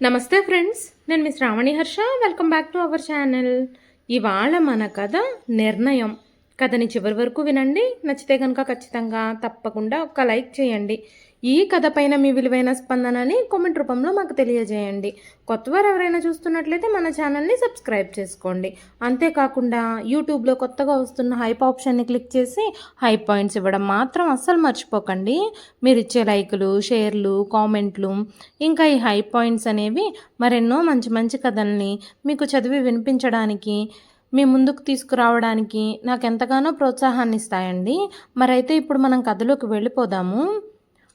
నమస్తే ఫ్రెండ్స్, నేను మీ Sravani Harsha. Welcome back to our channel. ఇవాళ మన కథ నిర్ణయం. కథని చివరి వరకు వినండి. నచ్చితే కనుక ఖచ్చితంగా తప్పకుండా ఒక లైక్ చేయండి. ఈ కథ పైన మీ విలువైన స్పందనని కామెంట్ రూపంలో మాకు తెలియజేయండి. కొత్తవారు ఎవరైనా చూస్తున్నట్లయితే మన ఛానల్ని సబ్స్క్రైబ్ చేసుకోండి. అంతేకాకుండా యూట్యూబ్లో కొత్తగా వస్తున్న హైప్ ఆప్షన్ని క్లిక్ చేసి హైప్ పాయింట్స్ ఇవ్వడం మాత్రం అస్సలు మర్చిపోకండి. మీరు ఇచ్చే లైకులు, షేర్లు, కామెంట్లు, ఇంకా ఈ హైప్ పాయింట్స్ అనేవి మరెన్నో మంచి మంచి కథల్ని మీకు చదివి వినిపించడానికి, మీ ముందుకు తీసుకురావడానికి నాకు ఎంతగానో ప్రోత్సాహాన్ని ఇస్తాయండి. మరైతే ఇప్పుడు మనం కథలోకి వెళ్ళిపోదాము.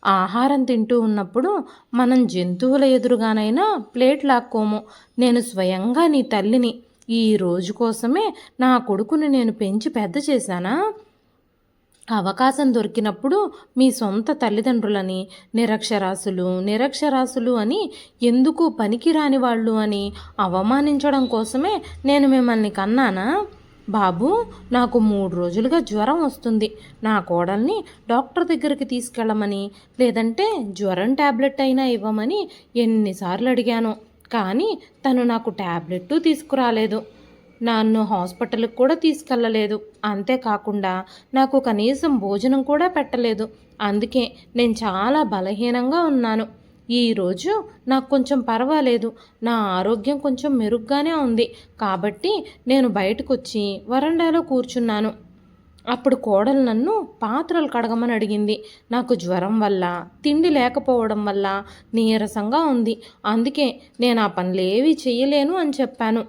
ఆహారం తింటూ ఉన్నప్పుడు మనం జంతువుల ఎదురుగానైనా ప్లేట్ లాక్కోము. నేను స్వయంగా నీ తల్లిని. ఈ రోజు కోసమే నా కొడుకుని నేను పెంచి పెద్ద చేశానా? అవకాశం దొరికినప్పుడు మీ సొంత తల్లిదండ్రులని నిరక్షరాస్యులు అని, ఎందుకు పనికిరాని వాళ్ళు అని అవమానించడం కోసమే నేను మిమ్మల్ని కన్నానా? బాబు, నాకు 3 రోజులుగా జ్వరం వస్తుంది. నా కోడల్ని డాక్టర్ దగ్గరికి తీసుకెళ్ళమని, లేదంటే జ్వరం ట్యాబ్లెట్ అయినా ఇవ్వమని ఎన్నిసార్లు అడిగాను. కానీ తను నాకు ట్యాబ్లెట్టు తీసుకురాలేదు. నన్ను హాస్పిటల్కి కూడా తీసుకెళ్ళలేదు. అంతేకాకుండా నాకు కనీసం భోజనం కూడా పెట్టలేదు. అందుకే నేను చాలా బలహీనంగా ఉన్నాను. ఈరోజు నాకు కొంచెం పర్వాలేదు. నా ఆరోగ్యం కొంచెం మెరుగ్గానే ఉంది. కాబట్టి నేను బయటకు వచ్చి వరండాలో కూర్చున్నాను. అప్పుడు కోడలు నన్ను పాత్రలు కడగమని అడిగింది. నాకు జ్వరం వల్ల, తిండి లేకపోవడం వల్ల నీరసంగా ఉంది. అందుకే నేను ఆ పనులేవి చేయలేను అని చెప్పాను.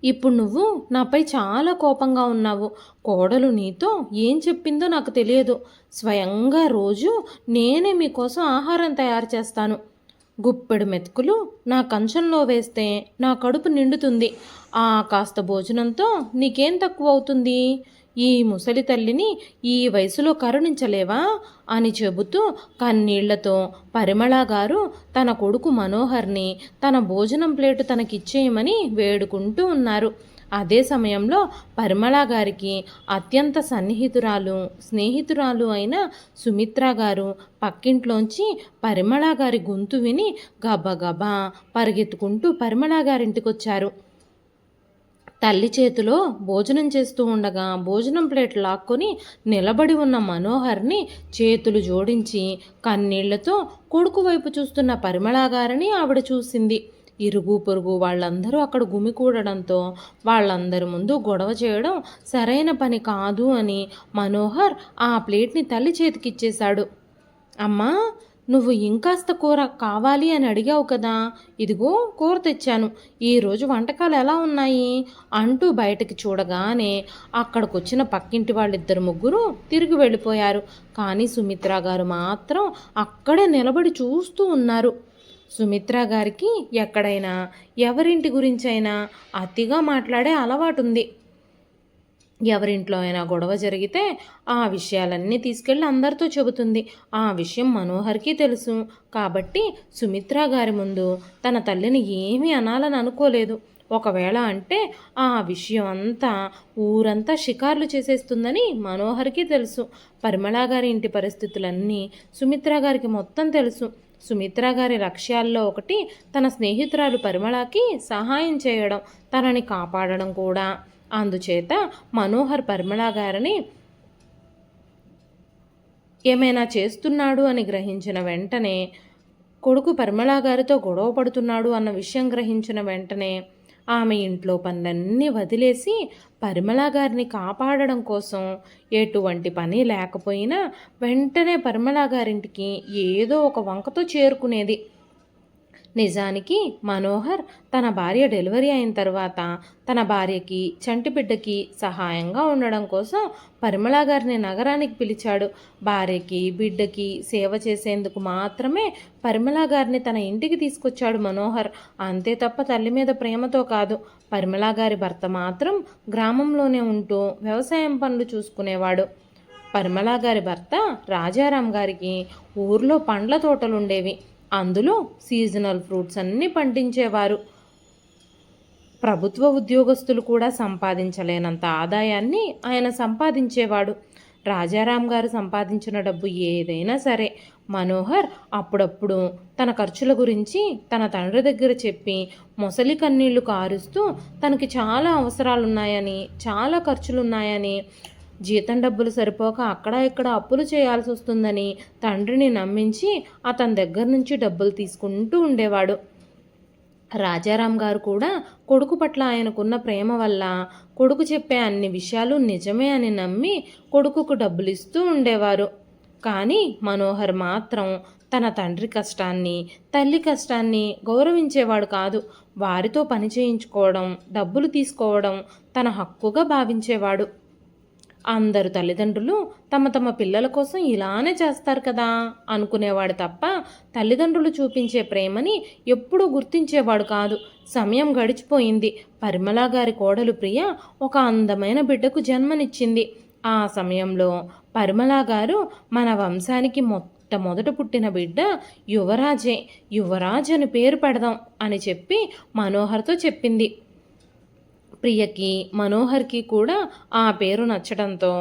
ఇప్పుడు నువ్వు నాపై చాలా కోపంగా ఉన్నావు. కోడలు నీతో ఏం చెప్పిందో నాకు తెలియదు. స్వయంగా రోజు నేనే మీకోసం ఆహారం తయారు చేస్తాను. గుప్పెడు మెతుకులు నా కంచంలో వేస్తే నా కడుపు నిండుతుంది. కాస్త భోజనంతో నీకేం తక్కువ అవుతుంది? ఈ ముసలి తల్లిని ఈ వయసులో కరుణించలేవా అని చెబుతూ కన్నీళ్లతో పరిమళ గారు తన కొడుకు మనోహర్ని తన భోజనం ప్లేటు తనకిచ్చేయమని వేడుకుంటూ ఉన్నారు. అదే సమయంలో పరిమళ గారికి అత్యంత స్నేహితురాలు అయిన సుమిత్ర గారు పక్కింట్లోంచి పరిమళ గారి గొంతు విని గబగబా పరిగెత్తుకుంటూ పరిమళ గారింటికొచ్చారు. తల్లి చేతిలో భోజనం చేస్తూ ఉండగా భోజనం ప్లేట్ లాక్కొని నిలబడి ఉన్న మనోహర్ని చేతులు జోడించి కన్నీళ్లతో కొడుకు వైపు చూస్తున్న పరిమళ గారిని ఆవిడ చూసింది. ఇరుగు పొరుగు వాళ్ళందరూ అక్కడ గుమికూడడంతో వాళ్ళందరి ముందు గొడవ చేయడం సరైన పని కాదు అని మనోహర్ ఆ ప్లేట్ని తల్లి చేతికిచ్చేశాడు. అమ్మా, నువ్వు ఇంకాస్త కూర కావాలి అని అడిగావు కదా, ఇదిగో కూర తెచ్చాను. ఈరోజు వంటకాలు ఎలా ఉన్నాయి అంటూ బయటకు చూడగానే అక్కడికొచ్చిన పక్కింటి వాళ్ళిద్దరు ముగ్గురు తిరిగి వెళ్ళిపోయారు. కానీ సుమిత్ర గారు మాత్రం అక్కడే నిలబడి చూస్తూ ఉన్నారు. సుమిత్ర గారికి ఎక్కడైనా ఎవరింటి గురించైనా అతిగా మాట్లాడే అలవాటుంది. ఎవరింట్లో అయినా గొడవ జరిగితే ఆ విషయాలన్నీ తీసుకెళ్ళి అందరితో చెబుతుంది. ఆ విషయం మనోహర్కి తెలుసు. కాబట్టి సుమిత్ర గారి ముందు తన తల్లిని ఏమీ అనాలని అనుకోలేదు. ఒకవేళ అంటే ఆ విషయం అంతా ఊరంతా షికార్లు చేసేస్తుందని మనోహర్కి తెలుసు. పరిమళ గారి ఇంటి పరిస్థితులన్నీ సుమిత్ర గారికి మొత్తం తెలుసు. సుమిత్ర గారి లక్ష్యాల్లో ఒకటి తన స్నేహితురాలు పరిమళకి సహాయం చేయడం, తనని కాపాడడం కూడా. అందుచేత మనోహర్ పరిమళ గారిని ఏమైనా చేస్తున్నాడు అని గ్రహించిన వెంటనే, కొడుకు పరిమళ గారితో గొడవ పడుతున్నాడు అన్న విషయం గ్రహించిన వెంటనే ఆమె ఇంట్లో పనులన్నీ వదిలేసి పరిమళ గారిని కాపాడడం కోసం ఎటువంటి పని లేకపోయినా వెంటనే పరిమళ గారింటికి ఏదో ఒక వంకతో చేరుకునేది. నిజానికి మనోహర్ తన భార్య డెలివరీ అయిన తర్వాత తన భార్యకి, చంటి బిడ్డకి సహాయంగా ఉండడం కోసం పరిమళ గారిని నగరానికి పిలిచాడు. భార్యకి, బిడ్డకి సేవ చేసేందుకు మాత్రమే పరిమళ గారిని తన ఇంటికి తీసుకొచ్చాడు మనోహర్. అంతే తప్ప తల్లి మీద ప్రేమతో కాదు. పరిమళ గారి భర్త మాత్రం గ్రామంలోనే ఉంటూ వ్యవసాయం పనులు చూసుకునేవాడు. పరిమళ గారి భర్త రాజారాం గారికి ఊర్లో పండ్ల తోటలుండేవి. అందులో సీజనల్ ఫ్రూట్స్ అన్నీ పండించేవారు. ప్రభుత్వ ఉద్యోగస్తులు కూడా సంపాదించలేనంత ఆదాయాన్ని ఆయన సంపాదించేవాడు. రాజారాం గారు సంపాదించిన డబ్బు ఏదైనా సరే మనోహర్ అప్పుడప్పుడు తన ఖర్చుల గురించి తన తండ్రి దగ్గర చెప్పి మొసలి కన్నీళ్లు కారుస్తూ తనకి చాలా అవసరాలున్నాయని, చాలా ఖర్చులున్నాయని, జీతం డబ్బులు సరిపోక అక్కడ ఇక్కడ అప్పులు చేయాల్సి వస్తుందని తండ్రిని నమ్మించి అతని దగ్గర నుంచి డబ్బులు తీసుకుంటూ ఉండేవాడు. రాజారాం గారు కూడా కొడుకు పట్ల ఆయనకున్న ప్రేమ వల్ల కొడుకు చెప్పే అన్ని విషయాలు నిజమే అని నమ్మి కొడుకుకు డబ్బులు ఇస్తూ ఉండేవారు. కానీ మనోహర్ మాత్రం తన తండ్రి కష్టాన్ని, తల్లి కష్టాన్ని గౌరవించేవాడు కాదు. వారితో పని చేయించుకోవడం, డబ్బులు తీసుకోవడం తన హక్కుగా భావించేవాడు. అందరు తల్లిదండ్రులు తమ తమ పిల్లల కోసం ఇలానే చేస్తారు కదా అనుకునేవాడు తప్ప తల్లిదండ్రులు చూపించే ప్రేమని ఎప్పుడూ గుర్తించేవాడు కాదు. సమయం గడిచిపోయింది. పరిమళ గారి కోడలు ప్రియ ఒక అందమైన బిడ్డకు జన్మనిచ్చింది. ఆ సమయంలో పరిమళ గారు మన వంశానికి మొట్టమొదట పుట్టిన బిడ్డ యువరాజే, యువరాజ్ అని పేరు పెడదాం అని చెప్పి మనోహర్తో చెప్పింది. ప్రియకి, మనోహర్కి కూడా ఆ పేరు నచ్చడంతో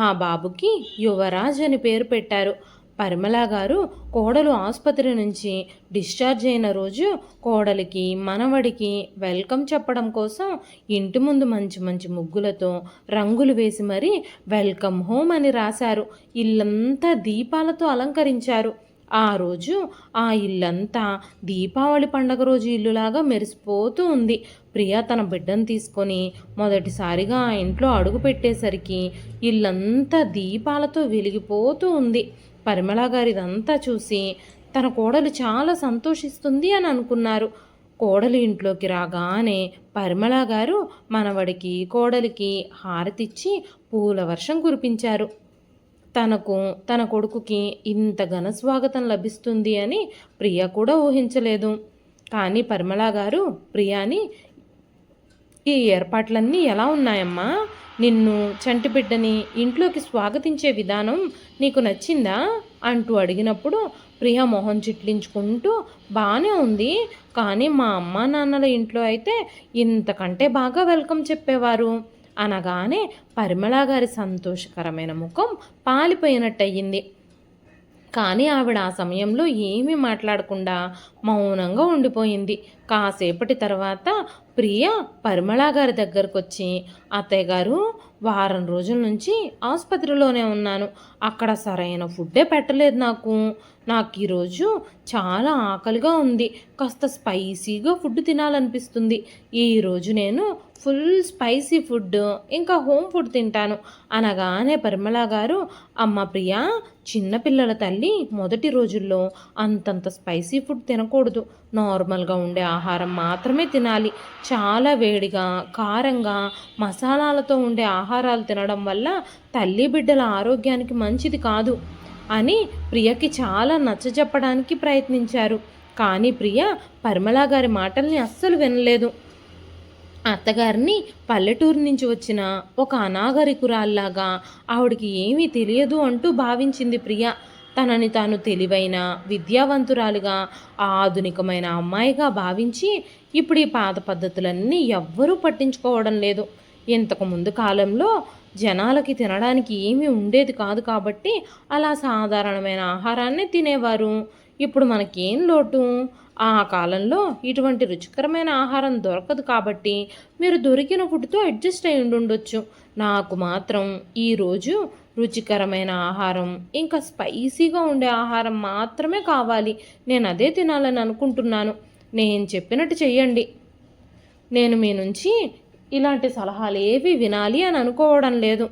ఆ బాబుకి యువరాజ్ అని పేరు పెట్టారు. పరిమళ గారు కోడలు ఆసుపత్రి నుంచి డిశ్చార్జ్ అయిన రోజు కోడలికి, మనవడికి వెల్కమ్ చెప్పడం కోసం ఇంటి ముందు మంచి మంచి ముగ్గులతో రంగులు వేసి మరీ వెల్కమ్ హోమ్ అని రాశారు. ఇల్లంతా దీపాలతో అలంకరించారు. ఆ రోజు ఆ ఇల్లంతా దీపావళి పండగ రోజు ఇల్లులాగా మెరిసిపోతూ ఉంది. ప్రియ తన బిడ్డను తీసుకొని మొదటిసారిగా ఆ ఇంట్లో అడుగు పెట్టేసరికి ఇల్లంతా దీపాలతో వెలిగిపోతూ ఉంది. పరిమళ గారిదంతా చూసి తన కోడలు చాలా సంతోషిస్తుంది అని అనుకున్నారు. కోడలు ఇంట్లోకి రాగానే పరిమళ గారు మనవడికి, కోడలికి హారతిచ్చి పూల వర్షం కురిపించారు. తనకు, తన కొడుకుకి ఇంత ఘన స్వాగతం లభిస్తుంది అని ప్రియ కూడా ఊహించలేదు. కానీ పరిమళ గారు ప్రియాని, ఈ ఏర్పాట్లన్నీ ఎలా ఉన్నాయమ్మా? నిన్ను, చంటి బిడ్డని ఇంట్లోకి స్వాగతించే విధానం నీకు నచ్చిందా అంటూ అడిగినప్పుడు ప్రియ మొహం చిట్లించుకుంటూ బాగానే ఉంది, కానీ మా అమ్మా నాన్నల ఇంట్లో అయితే ఇంతకంటే బాగా వెల్కమ్ చెప్పేవారు అనగానే పరిమళ గారి సంతోషకరమైన ముఖం పాలిపోయినట్టయింది. కానీ ఆవిడ ఆ సమయంలో ఏమీ మాట్లాడకుండా మౌనంగా ఉండిపోయింది. కాసేపటి తర్వాత ప్రియ పరిమళ గారి దగ్గరకు వచ్చి, అత్తయ్య గారు, వారం రోజుల నుంచి ఆసుపత్రిలోనే ఉన్నాను. అక్కడ సరైన ఫుడ్డే పెట్టలేదు నాకు ఈరోజు చాలా ఆకలిగా ఉంది. కాస్త స్పైసీగా ఫుడ్ తినాలనిపిస్తుంది. ఈరోజు నేను ఫుల్ స్పైసీ ఫుడ్, ఇంకా హోమ్ ఫుడ్ తింటాను అనగానే పరిమళ గారు, అమ్మ ప్రియా, చిన్నపిల్లల తల్లి మొదటి రోజుల్లో అంతంత స్పైసీ ఫుడ్ తినకూడదు. నార్మల్గా ఉండే ఆహారం మాత్రమే తినాలి. చాలా వేడిగా, కారంగా, మసాలాలతో ఉండే ఆహారాలు తినడం వల్ల తల్లి బిడ్డల ఆరోగ్యానికి మంచిది కాదు అని ప్రియకి చాలా నచ్చజెప్పడానికి ప్రయత్నించారు. కానీ ప్రియ పరిమళ గారి మాటల్ని అస్సలు వినలేదు. అత్తగారిని పల్లెటూరు నుంచి వచ్చిన ఒక అనాగరికురాల్లాగా ఆవిడికి ఏమీ తెలియదు అంటూ భావించింది ప్రియ. తనని తాను తెలివైన, విద్యావంతురాలుగా, ఆధునికమైన అమ్మాయిగా భావించి ఇప్పుడు ఈ పాత పద్ధతులన్నీ ఎవ్వరూ పట్టించుకోవడం లేదు. ఇంతకుముందు కాలంలో జనాలకి తినడానికి ఏమీ ఉండేది కాదు కాబట్టి అలా సాధారణమైన ఆహారాన్ని తినేవారు. ఇప్పుడు మనకేం లోటు? ఆ కాలంలో ఇటువంటి రుచికరమైన ఆహారం దొరకదు కాబట్టి మీరు దొరికిన ఫుడ్తో అడ్జస్ట్ అయి ఉండొచ్చు. నాకు మాత్రం ఈరోజు రుచికరమైన ఆహారం, ఇంకా స్పైసీగా ఉండే ఆహారం మాత్రమే కావాలి. నేను అదే తినాలని అనుకుంటున్నాను. నేను చెప్పినట్టు చెయ్యండి. నేను మీ నుంచి ఇలాంటి సలహాలు ఏవి వినాలి అని అనుకోవడం లేదు.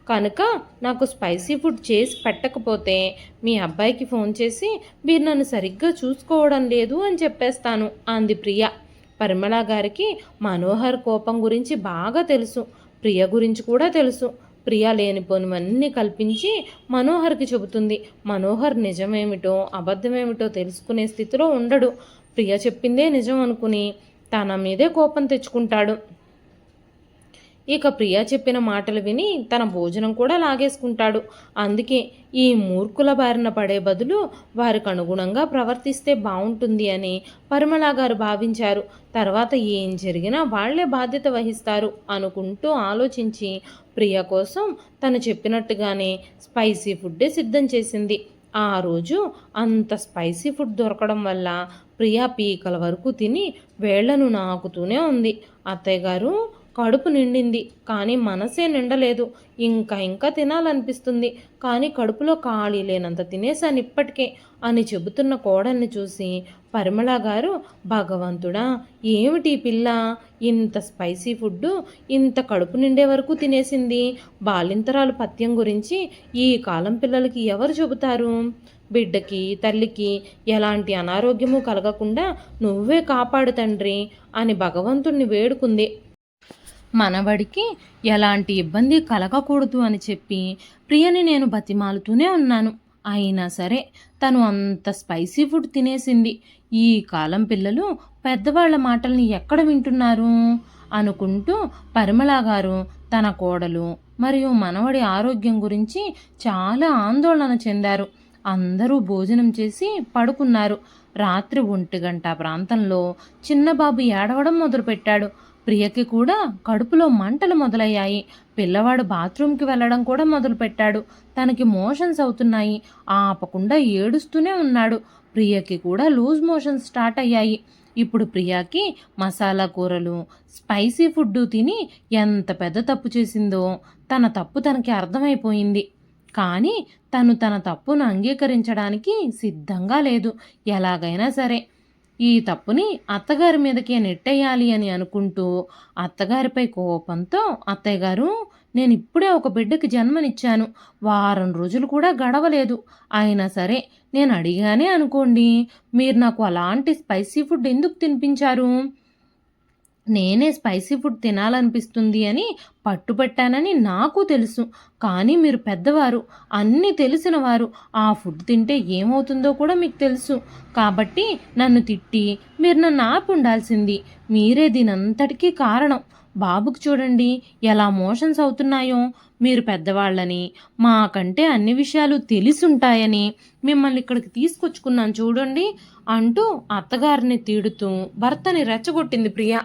కనుక నాకు స్పైసీ ఫుడ్ చేసి పెట్టకపోతే మీ అబ్బాయికి ఫోన్ చేసి మీరు నన్ను సరిగ్గా చూసుకోవడం లేదు అని చెప్పేస్తాను అంది ప్రియ. పరిమళ గారికి మనోహర్ కోపం గురించి బాగా తెలుసు, ప్రియ గురించి కూడా తెలుసు. ప్రియ లేనిపోనివన్నీ కల్పించి మనోహర్కి చెబుతుంది. మనోహర్ నిజమేమిటో అబద్ధమేమిటో తెలుసుకునే స్థితిలో ఉండడు. ప్రియ చెప్పిందే నిజం అనుకుని తన మీదే కోపం తెచ్చుకుంటాడు. ఇక ప్రియ చెప్పిన మాటలు విని తన భోజనం కూడా లాగేసుకుంటాడు. అందుకే ఈ మూర్ఖుల బారిన పడే బదులు వారికి అనుగుణంగా ప్రవర్తిస్తే బాగుంటుంది అని పరిమళ గారు భావించారు. తర్వాత ఏం జరిగినా వాళ్లే బాధ్యత వహిస్తారు అనుకుంటూ ఆలోచించి ప్రియ కోసం తను చెప్పినట్టుగానే స్పైసీ ఫుడ్డే సిద్ధం చేసింది. ఆ రోజు అంత స్పైసీ ఫుడ్ దొరకడం వల్ల ప్రియా పీకల వరకు తిని వేళ్లను నాకుతూనే ఉంది. అత్తయ్య గారు, కడుపు నిండింది కానీ మనసే నిండలేదు. ఇంకా ఇంకా తినాలనిపిస్తుంది కానీ కడుపులో ఖాళీ లేనంత తినేసాను ఇప్పటికే అని చెబుతున్న కోడల్ని చూసి పరిమళ గారు, భగవంతుడా, ఏమిటి పిల్ల ఇంత స్పైసీ ఫుడ్డు ఇంత కడుపు నిండే వరకు తినేసింది? బాలింతరాలు పథ్యం గురించి ఈ కాలం పిల్లలకి ఎవరు చెబుతారు? బిడ్డకి తల్లికి ఎలాంటి అనారోగ్యము కలగకుండా నువ్వే కాపాడు తండ్రి అని భగవంతుణ్ణి వేడుకుంది. మనవడికి ఎలాంటి ఇబ్బంది కలగకూడదు అని చెప్పి ప్రియని నేను బతిమాలుతూనే ఉన్నాను. అయినా సరే తను అంత స్పైసీ ఫుడ్ తినేసింది. ఈ కాలం పిల్లలు పెద్దవాళ్ల మాటల్ని ఎక్కడ వింటున్నారు అనుకుంటూ పరిమళ గారు తన కోడలు మరియు మనవడి ఆరోగ్యం గురించి చాలా ఆందోళన చెందారు. అందరూ భోజనం చేసి పడుకున్నారు. రాత్రి 1 గంట ప్రాంతంలో చిన్నబాబు ఏడవడం మొదలుపెట్టాడు. ప్రియకి కూడా కడుపులో మంటలు మొదలయ్యాయి. పిల్లవాడు బాత్రూంకి వెళ్ళడం కూడా మొదలుపెట్టాడు. తనకి మోషన్స్ అవుతున్నాయి. ఆపకుండా ఏడుస్తూనే ఉన్నాడు. ప్రియకి కూడా లూజ్ మోషన్స్ స్టార్ట్ అయ్యాయి. ఇప్పుడు ప్రియాకి మసాలా కూరలు, స్పైసీ ఫుడ్డు తిని ఎంత పెద్ద తప్పు చేసిందో తన తప్పు తనకి అర్థమైపోయింది. కానీ తను తన తప్పును అంగీకరించడానికి సిద్ధంగా లేదు. ఎలాగైనా సరే ఈ తప్పుని అత్తగారి మీదకే నెట్టేయాలి అని అనుకుంటూ అత్తగారిపై కోపంతో, అత్తయ్య గారు, నేను ఇప్పుడే ఒక బిడ్డకి జన్మనిచ్చాను. వారం రోజులు కూడా గడవలేదు. అయినా సరే నేను అడిగానే అనుకోండి, మీరు నాకు అలాంటి స్పైసీ ఫుడ్ ఎందుకు తినిపించారు? నేనే స్పైసీ ఫుడ్ తినాలనిపిస్తుంది అని పట్టుబట్టానని నాకు తెలుసు. కానీ మీరు పెద్దవారు, అన్నీ తెలిసిన వారు. ఆ ఫుడ్ తింటే ఏమవుతుందో కూడా మీకు తెలుసు. కాబట్టి నన్ను తిట్టి మీరు నన్ను ఆపి ఉండాల్సింది. మీరే దీనంతటికీ కారణం. బాబుకు చూడండి ఎలా మోషన్స్ అవుతున్నాయో. మీరు పెద్దవాళ్ళని, మాకంటే అన్ని విషయాలు తెలిసుంటాయని మిమ్మల్ని ఇక్కడికి తీసుకొచ్చుకున్నాను చూడండి అంటూ అత్తగారిని తీడుతూ భర్తని రెచ్చగొట్టింది ప్రియ.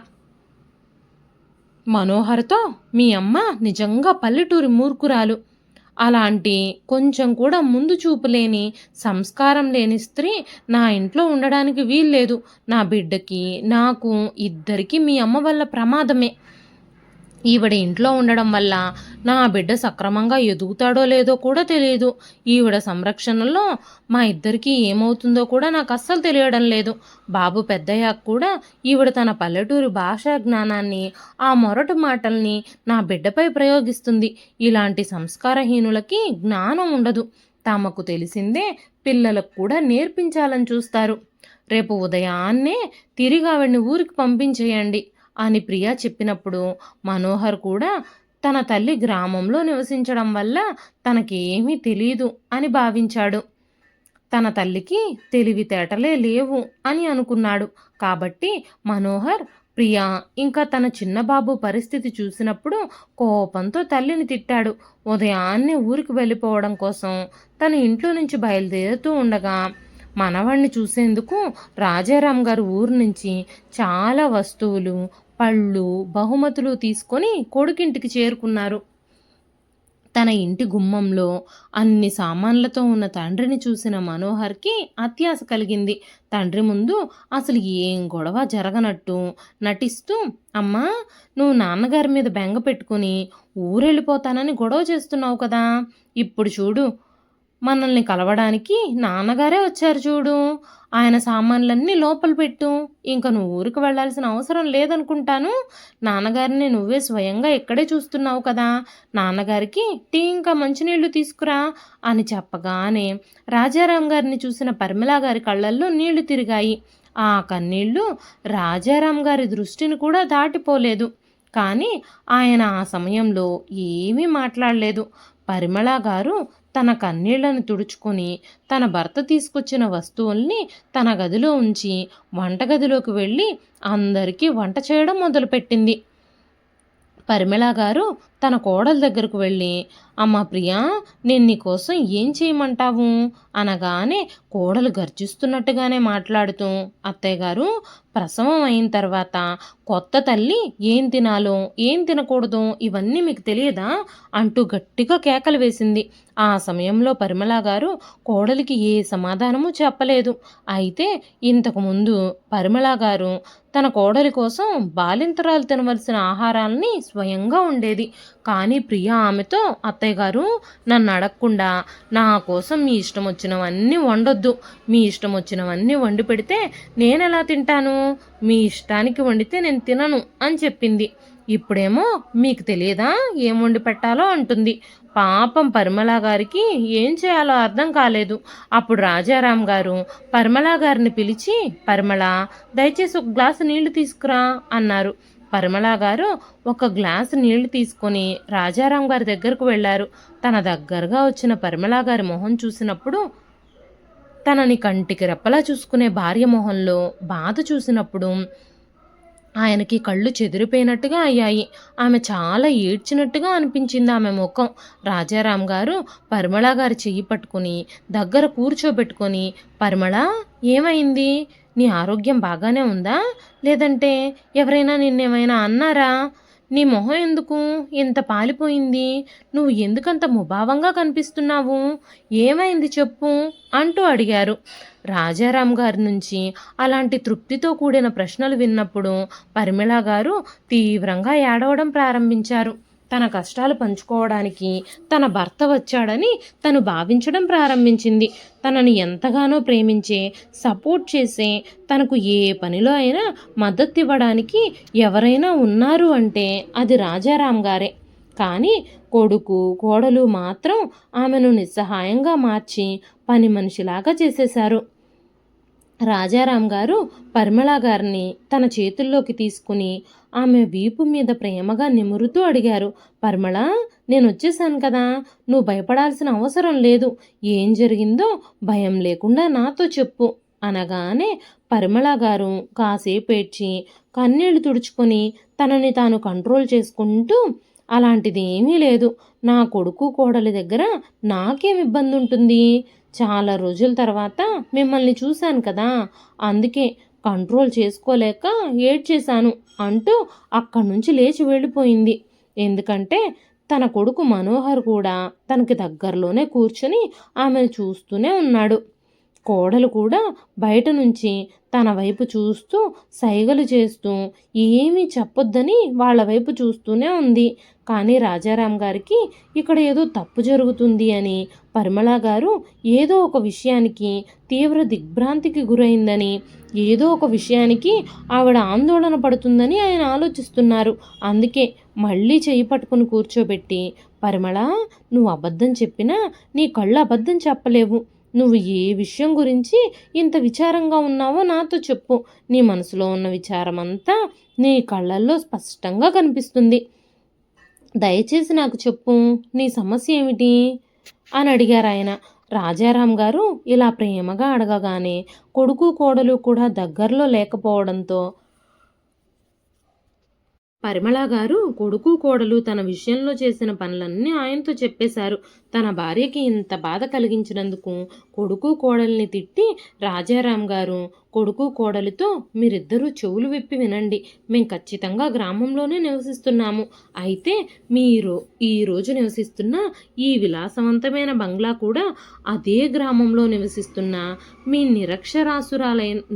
మనోహర్తో, మీ అమ్మ నిజంగా పల్లెటూరి మూర్ఖురాలు. అలాంటి కొంచెం కూడా ముందు చూపు లేని, సంస్కారం లేని స్త్రీ నా ఇంట్లో ఉండడానికి వీల్లేదు. నా బిడ్డకి, నాకు, ఇద్దరికీ మీ అమ్మ వల్ల ప్రమాదమే. ఈవిడ ఇంట్లో ఉండడం వల్ల నా బిడ్డ సక్రమంగా ఎదుగుతాడో లేదో కూడా తెలియదు. ఈవిడ సంరక్షణలో మా ఇద్దరికీ ఏమవుతుందో కూడా నాకు అస్సలు తెలియడం లేదు. బాబు పెద్దయ్యాక కూడా ఈవిడ తన పల్లెటూరు భాషా జ్ఞానాన్ని, ఆ మొరటు మాటల్ని నా బిడ్డపై ప్రయోగిస్తుంది. ఇలాంటి సంస్కారహీనులకి జ్ఞానం ఉండదు. తమకు తెలిసిందే పిల్లలకు కూడా నేర్పించాలని చూస్తారు. రేపు ఉదయాన్నే తిరిగి ఆవిడ్ని ఊరికి పంపించేయండి అని ప్రియా చెప్పినప్పుడు మనోహర్ కూడా తన తల్లి గ్రామంలో నివసించడం వల్ల తనకేమీ తెలీదు అని భావించాడు. తన తల్లికి తెలివితేటలే లేవు అని అనుకున్నాడు. కాబట్టి మనోహర్ ప్రియా ఇంకా తన చిన్నబాబు పరిస్థితి చూసినప్పుడు కోపంతో తల్లిని తిట్టాడు. ఉదయాన్నే ఊరికి వెళ్ళిపోవడం కోసం తన ఇంట్లో నుంచి బయలుదేరుతూ ఉండగా మనవణ్ణి చూసేందుకు రాజారాం గారు ఊరు నుంచి చాలా వస్తువులు, పళ్ళు, బహుమతులు తీసుకొని కొడుకింటికి చేరుకున్నారు. తన ఇంటి గుమ్మంలో అన్ని సామాన్లతో ఉన్న తండ్రిని చూసిన మనోహర్కి అత్యాశ కలిగింది. తండ్రి ముందు అసలు ఏం గొడవ జరగనట్టు నటిస్తూ, అమ్మా, నువ్వు నాన్నగారి మీద బెంగ పెట్టుకుని ఊరెళ్ళిపోతానని గొడవ చేస్తున్నావు కదా, ఇప్పుడు చూడు, మనల్ని కలవడానికి నాన్నగారే వచ్చారు చూడు. ఆయన సామాన్లన్నీ లోపల పెట్టు. ఇంక నువ్వు ఊరికి వెళ్ళాల్సిన అవసరం లేదనుకుంటాను. నాన్నగారిని నువ్వే స్వయంగా ఇక్కడే చూస్తున్నావు కదా, నాన్నగారికి టీ ఇంకా మంచినీళ్లు తీసుకురా అని చెప్పగానే రాజారాం గారిని చూసిన పరిమళ గారి కళ్ళల్లో నీళ్లు తిరిగాయి. ఆ కన్నీళ్లు రాజారాం గారి దృష్టిని కూడా దాటిపోలేదు. కానీ ఆయన ఆ సమయంలో ఏమీ మాట్లాడలేదు. పరిమళ గారు తన కన్నీళ్లను తుడుచుకొని తన భర్త తీసుకొచ్చిన వస్తువుల్ని తన గదిలో ఉంచి వంటగదిలోకి వెళ్ళి అందరికీ వంట చేయడం మొదలుపెట్టింది. పరిమళ గారు తన కోడల దగ్గరకు వెళ్ళి, అమ్మా ప్రియా, నేను నీకోసం ఏం చేయమంటావు అనగానే కోడలు గర్జిస్తున్నట్టుగానే మాట్లాడుతూ, అత్తయ్య గారు, ప్రసవం అయిన తర్వాత కొత్త తల్లి ఏం తినాలో ఏం తినకూడదో ఇవన్నీ మీకు తెలియదా అంటూ గట్టిగా కేకలు వేసింది. ఆ సమయంలో పరిమళ గారు కోడలికి ఏ సమాధానము చెప్పలేదు. అయితే ఇంతకుముందు పరిమళ గారు తన కోడలి కోసం బాలింతరాలు తినవలసిన ఆహారాలని స్వయంగా ఉండేది. కానీ ప్రియ ఆమెతో, అత్తయ్య గారు, నన్ను అడగకుండా నా కోసం మీ ఇష్టం వచ్చినవన్నీ వండొద్దు. మీ ఇష్టం వచ్చినవన్నీ వండి పెడితే నేనెలా తింటాను? మీ ఇష్టానికి వండితే నేను తినను అని చెప్పింది. ఇప్పుడేమో మీకు తెలియదా ఏం వండి పెట్టాలో అంటుంది. పాపం పరిమళ గారికి ఏం చేయాలో అర్థం కాలేదు. అప్పుడు రాజారాం గారు పరిమళ గారిని పిలిచి, పరిమళ, దయచేసి ఒక గ్లాసు నీళ్లు తీసుకురా అన్నారు. పరిమళ గారు ఒక గ్లాసు నీళ్లు తీసుకొని రాజారాం గారి దగ్గరకు వెళ్ళారు. తన దగ్గరగా వచ్చిన పరిమళ గారి మొహం చూసినప్పుడు, తనని కంటికి రెప్పలా చూసుకునే భార్య మొహంలో బాధ చూసినప్పుడు ఆయనకి కళ్ళు చెదిరిపోయినట్టుగా అయ్యాయి. ఆమె చాలా ఏడ్చినట్టుగా అనిపించింది ఆమె ముఖం. రాజారాం గారు పరిమళ గారి చెయ్యి పట్టుకుని దగ్గర కూర్చోబెట్టుకొని, పరిమళ, ఏమైంది? నీ ఆరోగ్యం బాగానే ఉందా? లేదంటే ఎవరైనా నిన్నేమైనా అన్నారా? నీ మొహం ఎందుకు ఇంత పాలిపోయింది? నువ్వు ఎందుకంత ముభావంగా కనిపిస్తున్నావు? ఏమైంది చెప్పు అంటూ అడిగారు. రాజారాం గారి నుంచి అలాంటి తృప్తితో కూడిన ప్రశ్నలు విన్నప్పుడు పరిమళ గారు తీవ్రంగా ఏడవడం ప్రారంభించారు. తన కష్టాలు పంచుకోవడానికి తన భర్త వచ్చాడని తను భావించడం ప్రారంభించింది. తనని ఎంతగానో ప్రేమించే, సపోర్ట్ చేసే, తనకు ఏ పనిలో అయినా మద్దతు ఇవ్వడానికి ఎవరైనా ఉన్నారు అంటే అది రాజారాం గారే. కానీ కొడుకు, కోడలు మాత్రం ఆమెను నిస్సహాయంగా మార్చి పని మనిషిలాగా చేసేశారు. రాజారాం గారు పరిమళ గారిని తన చేతుల్లోకి తీసుకుని ఆమె వీపు మీద ప్రేమగా నిమురుతూ అడిగారు, పరిమళ, నేను వచ్చేసాను కదా, నువ్వు భయపడాల్సిన అవసరం లేదు. ఏం జరిగిందో భయం లేకుండా నాతో చెప్పు అనగానే పరిమళ గారు కాసేపు ఏడ్చి కన్నీళ్లు తుడుచుకొని తనని తాను కంట్రోల్ చేసుకుంటూ, అలాంటిది ఏమీ లేదు. నా కొడుకు కోడలి దగ్గర నాకేం ఇబ్బంది ఉంటుంది? చాలా రోజుల తర్వాత మిమ్మల్ని చూశాను కదా, అందుకే కంట్రోల్ చేసుకోలేక ఏడ్చేశాను అంటూ అక్కడి నుంచి లేచి వెళ్ళిపోయింది. ఎందుకంటే తన కొడుకు మనోహర్ కూడా తనకి దగ్గరలోనే కూర్చుని ఆమెను చూస్తూనే ఉన్నాడు. కోడలు కూడా బయట నుంచి తన వైపు చూస్తూ సైగలు చేస్తూ ఏమీ చెప్పొద్దని వాళ్ళ వైపు చూస్తూనే ఉంది. కానీ రాజారాం గారికి ఇక్కడ ఏదో తప్పు జరుగుతుంది అని, పరిమళ గారు ఏదో ఒక విషయానికి తీవ్ర దిగ్భ్రాంతికి గురైందని, ఏదో ఒక విషయానికి ఆవిడ ఆందోళన పడుతుందని ఆయన ఆలోచిస్తున్నారు. అందుకే మళ్ళీ చెయ్యి పట్టుకుని కూర్చోబెట్టి, పరిమళ, నువ్వు అబద్ధం చెప్పినా నీ కళ్ళు అబద్ధం చెప్పలేవు. నువ్వు ఏ విషయం గురించి ఇంత విచారంగా ఉన్నావో నాతో చెప్పు. నీ మనసులో ఉన్న విచారమంతా నీ కళ్ళల్లో స్పష్టంగా కనిపిస్తుంది. దయచేసి నాకు చెప్పు, నీ సమస్య ఏమిటి అని అడిగారు ఆయన. రాజారాం గారు ఇలా ప్రేమగా అడగగానే కొడుకు కోడలు కూడా దగ్గరలో లేకపోవడంతో పరిమళ గారు కొడుకు కోడలు తన విషయంలో చేసిన పనులన్నీ ఆయనతో చెప్పేశారు. తన భార్యకి ఇంత బాధ కలిగించినందుకు కొడుకు కోడల్ని తిట్టి రాజారాం గారు కొడుకు కోడలితో, మీరిద్దరూ చెవులు విప్పి వినండి, మేం ఖచ్చితంగా గ్రామంలోనే నివసిస్తున్నాము. అయితే మీరు ఈరోజు నివసిస్తున్న ఈ విలాసవంతమైన బంగ్లా కూడా అదే గ్రామంలో నివసిస్తున్న మీ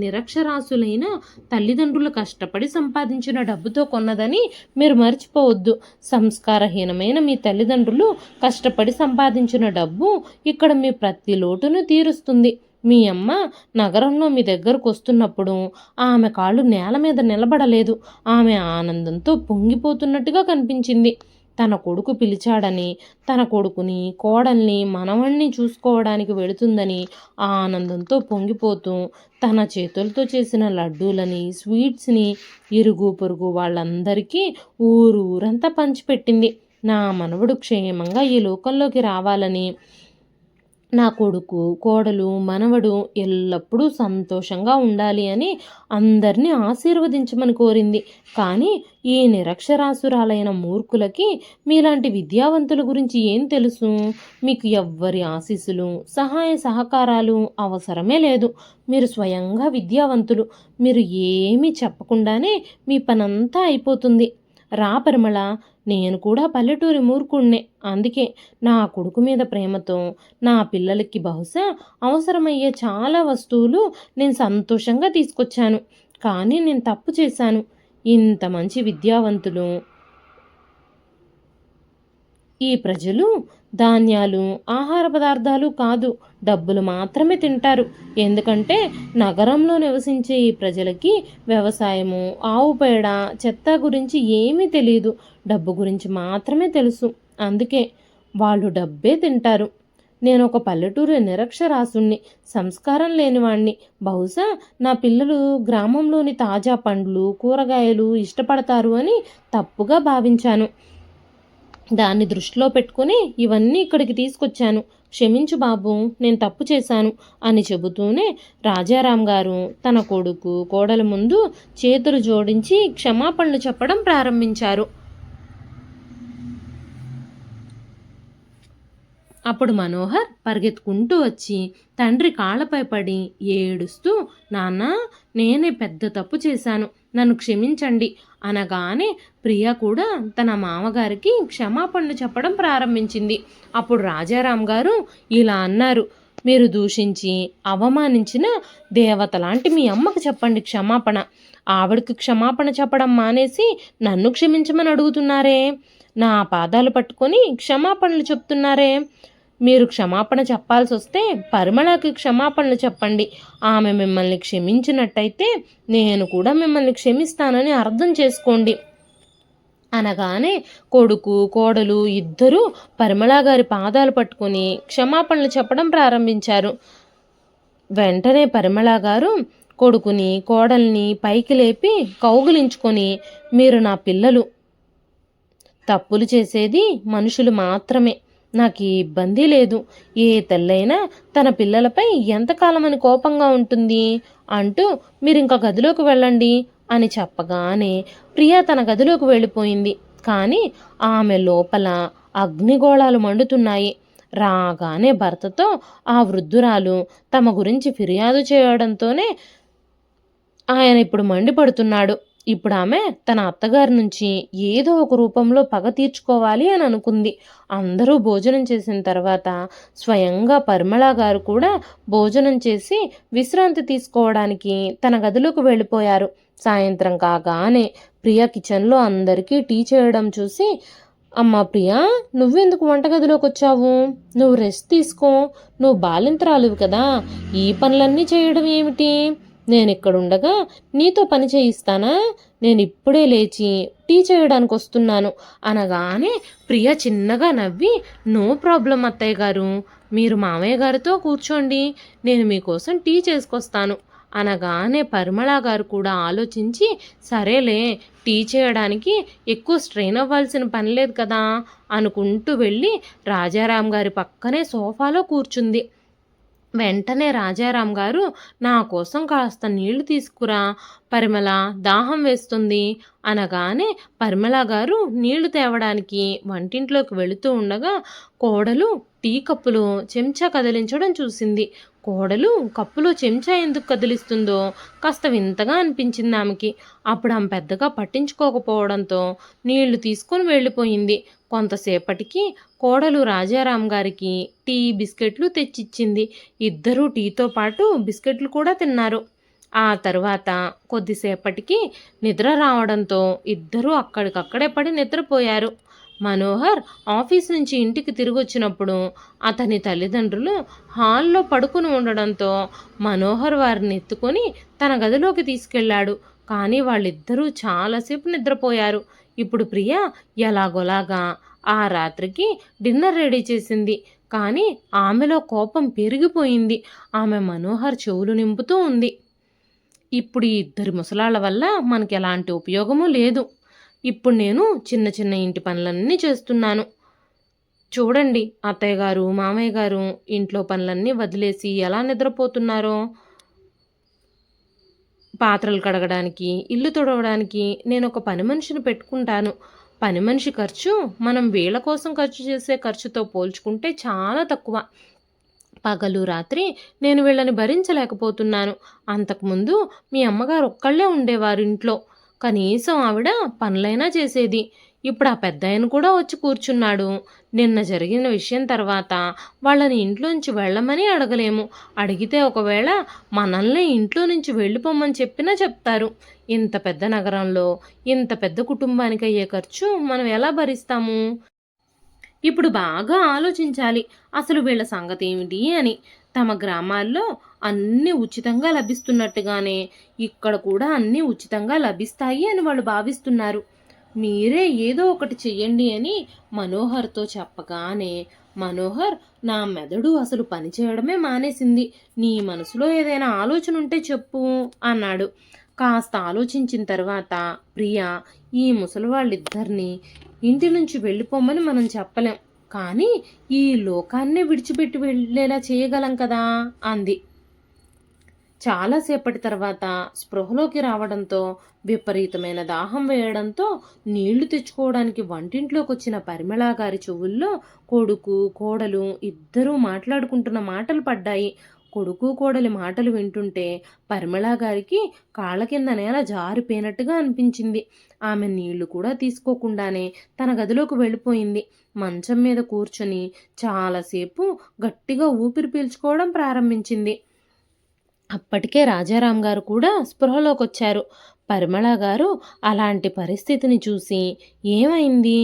నిరక్షరాసులైన తల్లిదండ్రులు కష్టపడి సంపాదించిన డబ్బుతో కొన్నదని మీరు మర్చిపోవద్దు. సంస్కారహీనమైన మీ తల్లిదండ్రులు కష్టపడి సంపాదించిన డబ్బు ఇక్కడ మీ ప్రతి లోటును తీరుస్తుంది. మీ అమ్మ నగరంలో మీ దగ్గరకు వస్తున్నప్పుడు ఆమె కాళ్ళు నేల మీద నిలబడలేదు. ఆమె ఆనందంతో పొంగిపోతున్నట్టుగా కనిపించింది. తన కొడుకు పిలిచాడని, తన కొడుకుని, కోడల్ని, మనవణ్ణి చూసుకోవడానికి వెళుతుందని ఆనందంతో పొంగిపోతూ తన చేతులతో చేసిన లడ్డూలని, స్వీట్స్ని ఇరుగు పొరుగు వాళ్ళందరికీ ఊరంతా పంచిపెట్టింది. నా మనవడు క్షేమంగా ఈ లోకంలోకి రావాలని, నా కొడుకు, కోడలు, మనవడు ఎల్లప్పుడూ సంతోషంగా ఉండాలి అని అందరినీ ఆశీర్వదించమని కోరింది. కానీ ఈ నిరక్షరాస్యురాలైన మూర్ఖులకి మీలాంటి విద్యావంతుల గురించి ఏం తెలుసు? మీకు ఎవ్వరి ఆశీస్సులు, సహాయ సహకారాలు అవసరమే లేదు. మీరు స్వయంగా విద్యావంతులు. మీరు ఏమీ చెప్పకుండానే మీ పనంతా అయిపోతుంది. రా పరిమళ, నేను కూడా పల్లెటూరి మూర్ఖుణ్ణే. అందుకే నా కొడుకు మీద ప్రేమతో నా పిల్లలకి బహుశా అవసరమయ్యే చాలా వస్తువులు నేను సంతోషంగా తీసుకొచ్చాను. కానీ నేను తప్పు చేశాను. ఇంత మంచి విద్యావంతులు ఈ ప్రజలు ధాన్యాలు, ఆహార పదార్థాలు కాదు, డబ్బులు మాత్రమే తింటారు. ఎందుకంటే నగరంలో నివసించే ఈ ప్రజలకి వ్యవసాయము, ఆవు పేడ, చెత్త గురించి ఏమీ తెలియదు. డబ్బు గురించి మాత్రమే తెలుసు. అందుకే వాళ్ళు డబ్బే తింటారు. నేను ఒక పల్లెటూరు నిరక్షరాస్యుణ్ణి, సంస్కారం లేనివాణ్ణి. బహుశా నా పిల్లలు గ్రామంలోని తాజా పండ్లు, కూరగాయలు ఇష్టపడతారు అని తప్పుగా భావించాను. దాన్ని దృష్టిలో పెట్టుకుని ఇవన్నీ ఇక్కడికి తీసుకొచ్చాను. క్షమించు బాబు, నేను తప్పు చేశాను అని చెబుతూనే రాజారాం గారు తన కొడుకు, కోడల ముందు చేతులు జోడించి క్షమాపణలు చెప్పడం ప్రారంభించారు. అప్పుడు మనోహర్ పరిగెత్తుకుంటూ వచ్చి తండ్రి కాళ్ళపై పడి ఏడుస్తూ, నాన్న, నేనే పెద్ద తప్పు చేశాను, నన్ను క్షమించండి అనగానే ప్రియ కూడా తన మామగారికి క్షమాపణలు చెప్పడం ప్రారంభించింది. అప్పుడు రాజారాం గారు ఇలా అన్నారు, మీరు దూషించి అవమానించిన దేవత లాంటి మీ అమ్మకు చెప్పండి క్షమాపణ. ఆవిడకి క్షమాపణ చెప్పడం మానేసి నన్ను క్షమించమని అడుగుతున్నారే, నా పాదాలు పట్టుకొని క్షమాపణలు చెప్తున్నారే. మీరు క్షమాపణ చెప్పాల్సి వస్తే పరిమళకి క్షమాపణలు చెప్పండి. ఆమె మిమ్మల్ని క్షమించినట్టయితే నేను కూడా మిమ్మల్ని క్షమిస్తానని అర్థం చేసుకోండి అనగానే కొడుకు, కోడలు ఇద్దరూ పరిమళ గారి పాదాలు పట్టుకొని క్షమాపణలు చెప్పడం ప్రారంభించారు. వెంటనే పరిమళ గారు కొడుకుని, కోడల్ని పైకి లేపి కౌగిలించుకొని, మీరు నా పిల్లలు. తప్పులు చేసేది మనుషులు మాత్రమే. నాకు ఈ ఇబ్బంది లేదు. ఏ తల్లైనా తన పిల్లలపై ఎంతకాలమని కోపంగా ఉంటుంది అంటూ మీరింక గదిలోకి వెళ్ళండి అని చెప్పగానే ప్రియ తన గదిలోకి వెళ్ళిపోయింది. కానీ ఆమె లోపల అగ్నిగోళాలు మండుతున్నాయి. రాగానే భర్తతో ఆ వృద్ధురాలు తమ గురించి ఫిర్యాదు చేయడంతోనే ఆయన ఇప్పుడు మండిపడుతున్నాడు. ఇప్పుడు ఆమె తన అత్తగారి నుంచి ఏదో ఒక రూపంలో పగ తీర్చుకోవాలి అని అనుకుంది. అందరూ భోజనం చేసిన తర్వాత స్వయంగా పరిమళ గారు కూడా భోజనం చేసి విశ్రాంతి తీసుకోవడానికి తన గదిలోకి వెళ్ళిపోయారు. సాయంత్రం కాగానే ప్రియ కిచెన్లో అందరికీ టీ చేయడం చూసి, అమ్మా ప్రియా, నువ్వెందుకు వంటగదిలోకి వచ్చావు? నువ్వు రెస్ట్ తీసుకో. నువ్వు బాలింతరాలువి కదా, ఈ పనులన్నీ చేయడం ఏమిటి? నేను ఇక్కడుండగా నీతో పని చేయిస్తానా? నేను ఇప్పుడే లేచి టీ చేయడానికి వస్తున్నాను అనగానే ప్రియ చిన్నగా నవ్వి, నో ప్రాబ్లం అత్తయ్య గారు, మీరు మామయ్య గారితో కూర్చోండి, నేను మీకోసం టీ చేసుకొస్తాను అనగానే పరిమళ గారు కూడా ఆలోచించి, సరేలే, టీ చేయడానికి ఎక్కువ స్ట్రెయిన్ అవ్వాల్సిన పని లేదు కదా అనుకుంటూ వెళ్ళి రాజారాం గారి పక్కనే సోఫాలో కూర్చుంది. వెంటనే రాజారాం గారు, నా కోసం కాస్త నీళ్లు తీసుకురా పరిమళ, దాహం వేస్తుంది అనగానే పరిమళ గారు నీళ్లు తేవడానికి వంటింట్లోకి వెళుతూ ఉండగా కోడలు టీ కప్పులో చెంచా కదిలించడం చూసింది. కోడలు కప్పులో చెంచా ఎందుకు కదిలిస్తుందో కాస్త వింతగా అనిపించింది ఆమెకి. అప్పుడు ఆమె పెద్దగా పట్టించుకోకపోవడంతో నీళ్లు తీసుకొని వెళ్ళిపోయింది. కొంతసేపటికి కోడలు రాజారాం గారికి టీ, బిస్కెట్లు తెచ్చిచ్చింది. ఇద్దరూ టీతో పాటు బిస్కెట్లు కూడా తిన్నారు. ఆ తర్వాత కొద్దిసేపటికి నిద్ర రావడంతో ఇద్దరూ అక్కడికక్కడే పడి నిద్రపోయారు. మనోహర్ ఆఫీస్ నుంచి ఇంటికి తిరిగొచ్చినప్పుడు అతని తల్లిదండ్రులు హాల్లో పడుకుని ఉండడంతో మనోహర్ వారిని ఎత్తుకొని తన గదిలోకి తీసుకెళ్లాడు. కానీ వాళ్ళిద్దరూ చాలాసేపు నిద్రపోయారు. ఇప్పుడు ప్రియ ఎలాగోలాగా ఆ రాత్రికి డిన్నర్ రెడీ చేసింది. కానీ ఆమెలో కోపం పెరిగిపోయింది. ఆమె మనోహర్ చెవులు నింపుతూ ఉంది. ఇప్పుడు ఈ ఇద్దరి ముసలాళ్ళ వల్ల మనకి ఎలాంటి ఉపయోగము లేదు. ఇప్పుడు నేను చిన్న చిన్న ఇంటి పనులన్నీ చేస్తున్నాను. చూడండి అత్తయ్య గారు, మామయ్య గారు ఇంట్లో పనులన్నీ వదిలేసి ఎలా నిద్రపోతున్నారో. పాత్రలు కడగడానికి, ఇల్లు తుడవడానికి నేనొక పని మనిషిని పెట్టుకుంటాను. పని మనిషి ఖర్చు మనం వీళ్ళ కోసం ఖర్చు చేసే ఖర్చుతో పోల్చుకుంటే చాలా తక్కువ. పగలు, రాత్రి నేను వీళ్ళని భరించలేకపోతున్నాను. అంతకుముందు మీ అమ్మగారు ఒక్కళ్ళే ఉండేవారు ఇంట్లో. కనీసం ఆవిడ పనులైనా చేసేది. ఇప్పుడు ఆ పెద్దాయన కూడా వచ్చి కూర్చున్నాడు. నిన్న జరిగిన విషయం తర్వాత వాళ్ళని ఇంట్లోంచి వెళ్ళమని అడగలేము. అడిగితే ఒకవేళ మనల్ని ఇంట్లో నుంచి వెళ్ళిపోమని చెప్పినా చెప్తారు. ఇంత పెద్ద నగరంలో ఇంత పెద్ద కుటుంబానికి అయ్యే ఖర్చు మనం ఎలా భరిస్తాము? ఇప్పుడు బాగా ఆలోచించాలి అసలు వీళ్ళ సంగతి ఏమిటి అని. తమ గ్రామాల్లో అన్నీ ఉచితంగా లభిస్తున్నట్టుగానే ఇక్కడ కూడా అన్నీ ఉచితంగా లభిస్తాయి అని వాళ్ళు భావిస్తున్నారు. మీరే ఏదో ఒకటి చెయ్యండి అని మనోహర్తో చెప్పగానే మనోహర్, నా మెదడు అసలు పనిచేయడమే మానేసింది. నీ మనసులో ఏదైనా ఆలోచన ఉంటే చెప్పు అన్నాడు. కాస్త ఆలోచించిన తర్వాత ప్రియ, ఈ ముసలి వాళ్ళిద్దరినీ ఇంటి నుంచి వెళ్ళిపోమని మనం చెప్పలేం, కానీ ఈ లోకాన్నే విడిచిపెట్టి వెళ్ళేలా చేయగలం కదా అంది. చాలాసేపటి తర్వాత స్పృహలోకి రావడంతో, విపరీతమైన దాహం వేయడంతో నీళ్లు తెచ్చుకోవడానికి వంటింట్లోకి వచ్చిన పరిమళ గారి చెవుల్లో కొడుకు కోడలు ఇద్దరూ మాట్లాడుకుంటున్న మాటలు పడ్డాయి. కొడుకు కోడలి మాటలు వింటుంటే పరిమళ గారికి కాళ్ళ కింద నేల జారిపోయినట్టుగా అనిపించింది. ఆమె నీళ్లు కూడా తీసుకోకుండానే తన గదిలోకి వెళ్ళిపోయింది. మంచం మీద కూర్చొని చాలాసేపు గట్టిగా ఊపిరి పీల్చుకోవడం ప్రారంభించింది. అప్పటికే రాజారాం గారు కూడా స్పృహలోకొచ్చారు. పరిమళ గారు అలాంటి పరిస్థితిని చూసి, ఏమైంది?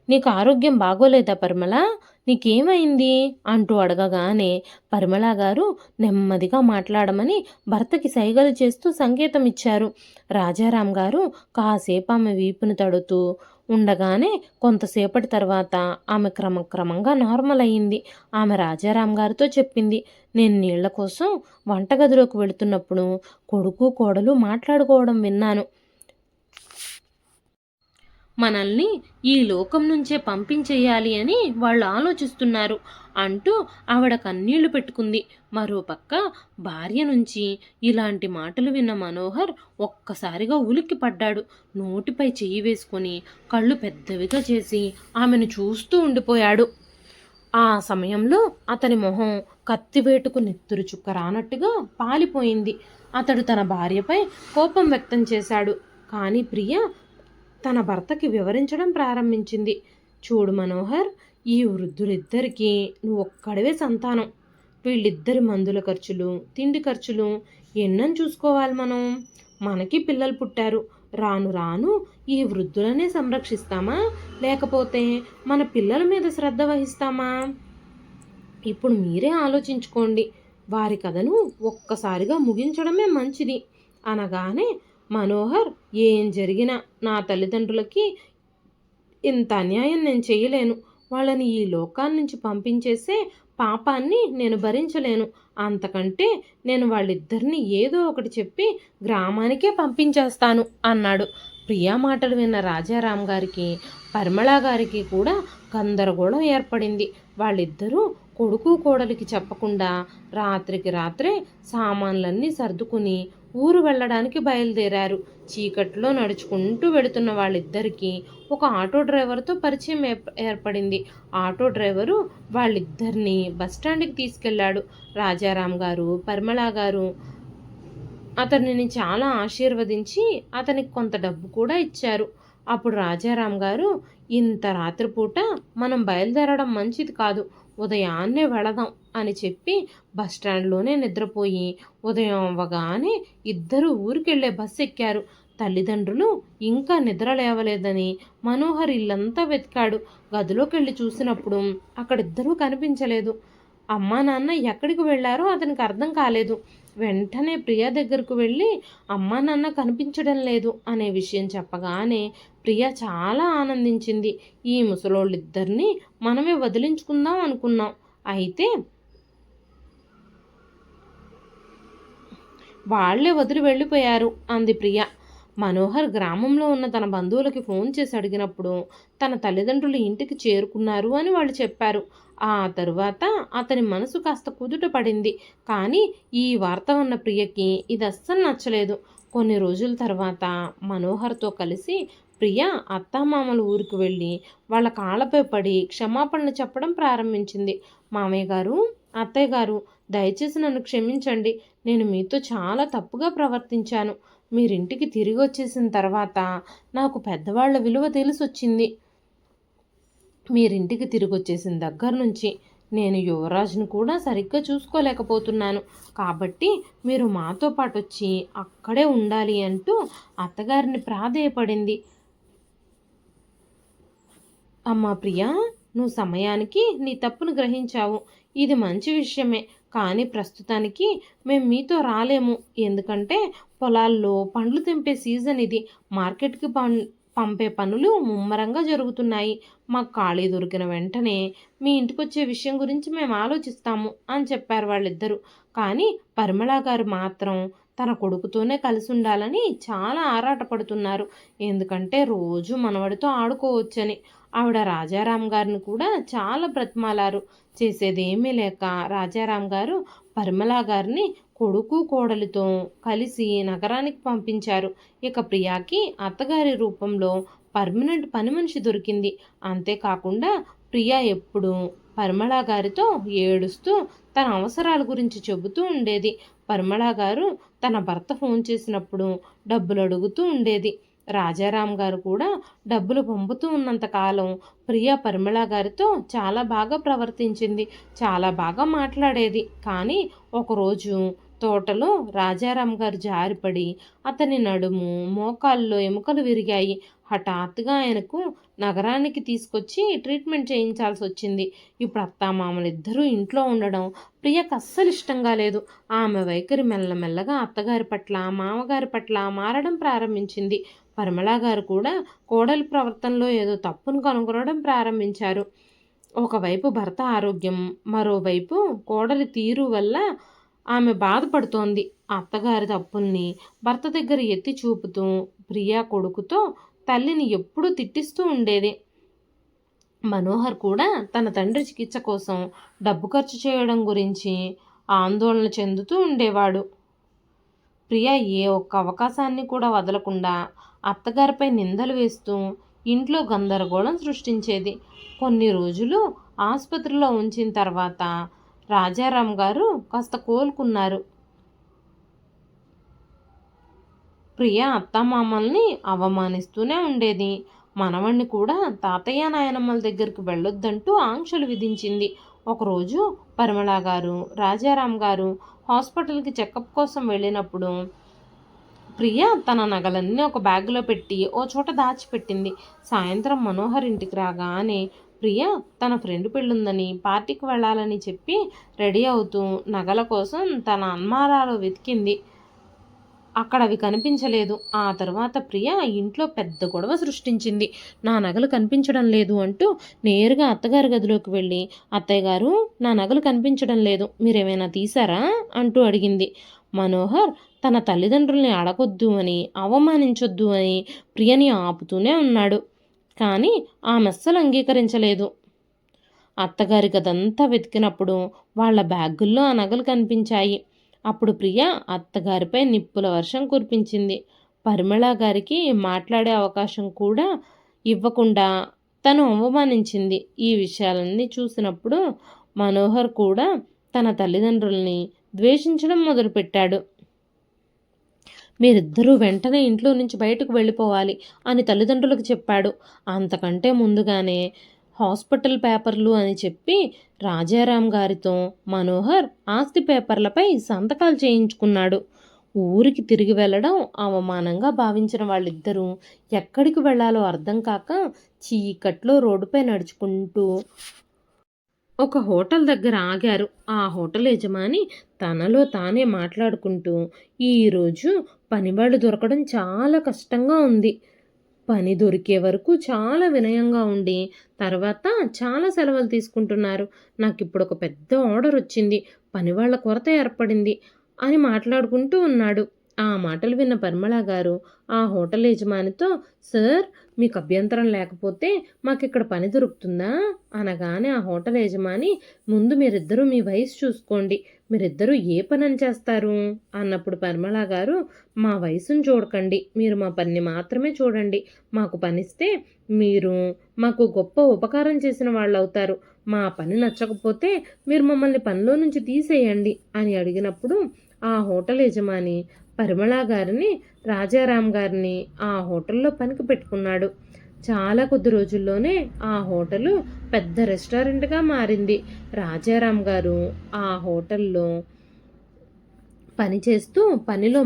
నీకు ఆరోగ్యం బాగోలేదా పరిమళ? నీకేమైంది అంటూ అడగగానే పరిమళ గారు నెమ్మదిగా మాట్లాడమని భర్తకి సైగలు చేస్తూ సంకేతం ఇచ్చారు. రాజారాం గారు కాసేపు ఆమె వీపును తడుతూ ఉండగానే కొంతసేపటి తర్వాత ఆమె క్రమక్రమంగా నార్మల్ అయ్యింది. ఆమె రాజారాం గారితో చెప్పింది, నేను నీళ్ల కోసం వంటగదిలోకి వెళుతున్నప్పుడు కొడుకు కోడలు మాట్లాడుకోవడం విన్నాను. మనల్ని ఈ లోకం నుంచే పంపించేయాలి అని వాళ్ళు ఆలోచిస్తున్నారు అంటూ ఆవిడ కన్నీళ్లు పెట్టుకుంది. మరోపక్క భార్య నుంచి ఇలాంటి మాటలు విన్న మనోహర్ ఒక్కసారిగా ఉలిక్కి పడ్డాడు. నోటిపై చెయ్యి వేసుకొని కళ్ళు పెద్దవిగా చేసి ఆమెను చూస్తూ ఉండిపోయాడు. ఆ సమయంలో అతని మొహం కత్తివేటుకు నెత్తురు చుక్క రానట్టుగా పాలిపోయింది. అతడు తన భార్యపై కోపం వ్యక్తం చేశాడు. కానీ ప్రియ తన భర్తకి వివరించడం ప్రారంభించింది. చూడు మనోహర్, ఈ వృద్ధులిద్దరికీ నువ్వు ఒక్కడివే సంతానం. వీళ్ళిద్దరి మందుల ఖర్చులు, తిండి ఖర్చులు ఎన్నని చూసుకోవాలి మనం. మనకి పిల్లలు పుట్టారు. రాను రాను ఈ వృద్ధులనే సంరక్షిస్తామా, లేకపోతే మన పిల్లల మీద శ్రద్ధ వహిస్తామా? ఇప్పుడు మీరే ఆలోచించుకోండి. వారి కథను ఒక్కసారిగా ముగించడమే మంచిది అనగానే మనోహర్, ఏం జరిగినా నా తల్లిదండ్రులకి ఇంత అన్యాయం నేను చేయలేను. వాళ్ళని ఈ లోకాన్నించి పంపించేసే పాపాన్ని నేను భరించలేను. అంతకంటే నేను వాళ్ళిద్దరినీ ఏదో ఒకటి చెప్పి గ్రామానికే పంపించేస్తాను అన్నాడు. ప్రియా మాటలు విన్న రాజారాం గారికి, పరిమళ గారికి కూడా గందరగోళం ఏర్పడింది. వాళ్ళిద్దరూ కొడుకు కోడలికి చెప్పకుండా రాత్రికి రాత్రే సామాన్లన్నీ సర్దుకుని ఊరు వెళ్ళడానికి బయలుదేరారు. చీకట్లో నడుచుకుంటూ వెళుతున్న వాళ్ళిద్దరికీ ఒక ఆటో డ్రైవర్తో పరిచయం ఏర్పడింది. ఆటో డ్రైవరు వాళ్ళిద్దరినీ బస్టాండ్కి తీసుకెళ్లాడు. రాజారాం గారు, పరిమళ గారు అతనిని చాలా ఆశీర్వదించి అతనికి కొంత డబ్బు కూడా ఇచ్చారు. అప్పుడు రాజారాం గారు, ఇంత రాత్రిపూట మనం బయలుదేరడం మంచిది కాదు, ఉదయాన్నే వెళదాం అని చెప్పి బస్టాండ్లోనే నిద్రపోయి ఉదయం అవ్వగానే ఇద్దరు ఊరికెళ్లే బస్సు ఎక్కారు. తల్లిదండ్రులు ఇంకా నిద్ర లేవలేదని మనోహర్ ఇల్లంతా వెతికాడు. గదిలోకి వెళ్ళి చూసినప్పుడు అక్కడిద్దరూ కనిపించలేదు. అమ్మా నాన్న ఎక్కడికి వెళ్ళారో అతనికి అర్థం కాలేదు. వెంటనే ప్రియా దగ్గరకు వెళ్ళి అమ్మా నాన్న కనిపించడం లేదు అనే విషయం చెప్పగానే ప్రియ చాలా ఆనందించింది. ఈ ముసలోళ్ళిద్దరినీ మనమే వదిలించుకుందాం అనుకున్నాం, అయితే వాళ్లే వదిలి వెళ్ళిపోయారు అంది ప్రియ. మనోహర్ గ్రామంలో ఉన్న తన బంధువులకి ఫోన్ చేసి అడిగినప్పుడు తన తల్లిదండ్రులు ఇంటికి చేరుకున్నారు అని వాళ్ళు చెప్పారు. ఆ తరువాత అతని మనసు కాస్త కుదుట పడింది. కానీ ఈ వార్త ఉన్న ప్రియకి ఇది అస్సలు నచ్చలేదు. కొన్ని రోజుల తర్వాత మనోహర్తో కలిసి ప్రియ అత్తామామల ఊరికి వెళ్ళి వాళ్ళ కాళ్ళపై పడి క్షమాపణలు చెప్పడం ప్రారంభించింది. మామయ్య గారు, అత్తయ్య గారు, దయచేసి నన్ను క్షమించండి. నేను మీతో చాలా తప్పుగా ప్రవర్తించాను. మీరింటికి తిరిగి వచ్చేసిన తర్వాత నాకు పెద్దవాళ్ల విలువ తెలిసొచ్చింది. మీరింటికి తిరిగి వచ్చేసిన దగ్గర నుంచి నేను యువరాజును కూడా సరిగ్గా చూసుకోలేకపోతున్నాను. కాబట్టి మీరు మాతో పాటు వచ్చి అక్కడే ఉండాలి అంటూ అత్తగారిని ప్రాధేయపడింది. అమ్మా ప్రియా, నువ్వు సమయానికి నీ తప్పును గ్రహించావు. ఇది మంచి విషయమే. కానీ ప్రస్తుతానికి మేము మీతో రాలేము. ఎందుకంటే పొలాల్లో పండ్లు తెంపే సీజన్ ఇది. మార్కెట్కి పంపే పనులు ముమ్మరంగా జరుగుతున్నాయి. మాకు ఖాళీ దొరికిన వెంటనే మీ ఇంటికొచ్చే విషయం గురించి మేము ఆలోచిస్తాము అని చెప్పారు వాళ్ళిద్దరూ. కానీ పరిమళ గారు మాత్రం తన కొడుకుతోనే కలిసి ఉండాలని చాలా ఆరాటపడుతున్నారు. ఎందుకంటే రోజు మనవడితో ఆడుకోవచ్చని. ఆవిడ రాజారాం గారిని కూడా చాలా బ్రతిమాలారు. చేసేదేమీ లేక రాజారాం గారు పరిమళ గారిని కొడుకు కోడలితో కలిసి నగరానికి పంపించారు. ఇక ప్రియాకి అత్తగారి రూపంలో పర్మనెంట్ పని మనిషి దొరికింది. అంతేకాకుండా ప్రియా ఎప్పుడూ పరిమళ గారితో ఏడుస్తూ తన అవసరాల గురించి చెబుతూ ఉండేది. పరిమళ గారు తన భర్త ఫోన్ చేసినప్పుడు డబ్బులు అడుగుతూ ఉండేది. రాజారాం గారు కూడా డబ్బులు పంపుతూ ఉన్నంతకాలం ప్రియా పరిమళ గారితో చాలా బాగా ప్రవర్తించింది. చాలా బాగా మాట్లాడేది. కానీ ఒకరోజు తోటలో రాజారాం గారు జారిపడి అతని నడుము, మోకాల్లో ఎముకలు విరిగాయి. హఠాత్తుగా ఆయనకు నగరానికి తీసుకొచ్చి ట్రీట్మెంట్ చేయించాల్సి వచ్చింది. ఇప్పుడు అత్తామామలిద్దరూ ఇంట్లో ఉండడం ప్రియకు అస్సలు ఇష్టంగా లేదు. ఆమె వైఖరి మెల్లమెల్లగా అత్తగారి పట్ల, మామగారి పట్ల మారడం ప్రారంభించింది. పరిమళ గారు కూడా కోడలి ప్రవర్తనలో ఏదో తప్పును కనుగొనడం ప్రారంభించారు. ఒకవైపు భర్త ఆరోగ్యం, మరోవైపు కోడలి తీరు వల్ల ఆమె బాధపడుతోంది. అత్తగారి తప్పుల్ని భర్త దగ్గర ఎత్తి చూపుతూ ప్రియా కొడుకుతో తల్లిని ఎప్పుడూ తిట్టిస్తూ ఉండేది. మనోహర్ కూడా తన తండ్రి చికిత్స కోసం డబ్బు ఖర్చు చేయడం గురించి ఆందోళన చెందుతూ ఉండేవాడు. ప్రియ ఏ ఒక్క అవకాశాన్ని కూడా వదలకుండా అత్తగారిపై నిందలు వేస్తూ ఇంట్లో గందరగోళం సృష్టించేది. కొన్ని రోజులు ఆసుపత్రిలో ఉంచిన తర్వాత రాజారాం గారు కాస్త కోలుకున్నారు. ప్రియ అత్తామామల్ని అవమానిస్తూనే ఉండేది. మనవణ్ణి కూడా తాతయ్య నాయనమ్మల దగ్గరికి వెళ్ళొద్దంటూ ఆంక్షలు విధించింది. ఒకరోజు పరిమళ గారు, రాజారాం గారు హాస్పిటల్కి చెకప్ కోసం వెళ్ళినప్పుడు ప్రియ తన నగలన్నీ ఒక బ్యాగులో పెట్టి ఓ చోట దాచిపెట్టింది. సాయంత్రం మనోహర్ ఇంటికి రాగానే ప్రియ తన ఫ్రెండ్ పెళ్ళుందని పార్టీకి వెళ్ళాలని చెప్పి రెడీ అవుతూ నగల కోసం తన అల్మారాలో వెతికింది. అక్కడ అవి కనిపించలేదు. ఆ తర్వాత ప్రియ ఇంట్లో పెద్ద గొడవ సృష్టించింది. నా నగలు కనిపించడం లేదు అంటూ నేరుగా అత్తగారి గదిలోకి వెళ్ళి, అత్తయ్య గారు, నా నగలు కనిపించడం లేదు, మీరేమైనా తీశారా అంటూ అడిగింది. మనోహర్ తన తల్లిదండ్రుల్ని అడగొద్దు అని, అవమానించొద్దు అని ప్రియని ఆపుతూనే ఉన్నాడు. కానీ ఆమె అస్సలు అంగీకరించలేదు. అత్తగారి గదంతా వెతికినప్పుడు వాళ్ళ బ్యాగుల్లో ఆ నగలు కనిపించాయి. అప్పుడు ప్రియ అత్తగారిపై నిప్పుల వర్షం కురిపించింది. పరిమళ గారికి మాట్లాడే అవకాశం కూడా ఇవ్వకుండా తను అవమానించింది. ఈ విషయాలన్నీ చూసినప్పుడు మనోహర్ కూడా తన తల్లిదండ్రుల్ని ద్వేషించడం మొదలుపెట్టాడు. మీరిద్దరూ వెంటనే ఇంట్లో నుంచి బయటకు వెళ్ళిపోవాలి అని తల్లిదండ్రులకు చెప్పాడు. అంతకంటే ముందుగానే హాస్పిటల్ పేపర్లు అని చెప్పి రాజారాం గారితో మనోహర్ ఆస్తి పేపర్లపై సంతకాలు చేయించుకున్నాడు. ఊరికి తిరిగి వెళ్ళడం అవమానంగా భావించిన వాళ్ళిద్దరూ ఎక్కడికి వెళ్ళాలో అర్థం కాక చీకట్లో రోడ్డుపై నడుచుకుంటూ ఒక హోటల్ దగ్గర ఆగారు. ఆ హోటల్ యజమాని తనలో తానే మాట్లాడుకుంటూ, ఈరోజు పనివాళ్ళు దొరకడం చాలా కష్టంగా ఉంది. పని దొరికే వరకు చాలా వినయంగా ఉండి తర్వాత చాలా సెలవులు తీసుకుంటున్నారు. నాకు ఇప్పుడు ఒక పెద్ద ఆర్డర్ వచ్చింది, పనివాళ్ల కొరత ఏర్పడింది అని మాట్లాడుకుంటూ ఉన్నాడు. ఆ మాటలు విన్న పరిమళ గారు ఆ హోటల్ యజమానితో, సార్ మీకు అభ్యంతరం లేకపోతే మాకిక్కడ పని దొరుకుతుందా అనగానే ఆ హోటల్ యజమాని, ముందు మీరిద్దరూ మీ వయసు చూసుకోండి, మీరిద్దరూ ఏ పని చేస్తారు అన్నప్పుడు పరిమళ గారు, మా వయసును చూడకండి, మీరు మా పని మాత్రమే చూడండి, మాకు పనిస్తే మీరు మాకు గొప్ప ఉపకారం చేసిన వాళ్ళు అవుతారు, మా పని నచ్చకపోతే మీరు మమ్మల్ని పనిలో నుంచి తీసేయండి అని అడిగినప్పుడు ఆ హోటల్ యజమాని పరిమళ గారిని, రాజారాం గారిని ఆ హోటల్లో పనికి పెట్టుకున్నాడు. చాలా కొద్ది రోజుల్లోనే ఆ హోటలు పెద్ద రెస్టారెంట్గా మారింది. రాజారాం గారు ఆ హోటల్లో పనిచేస్తూ పనిలో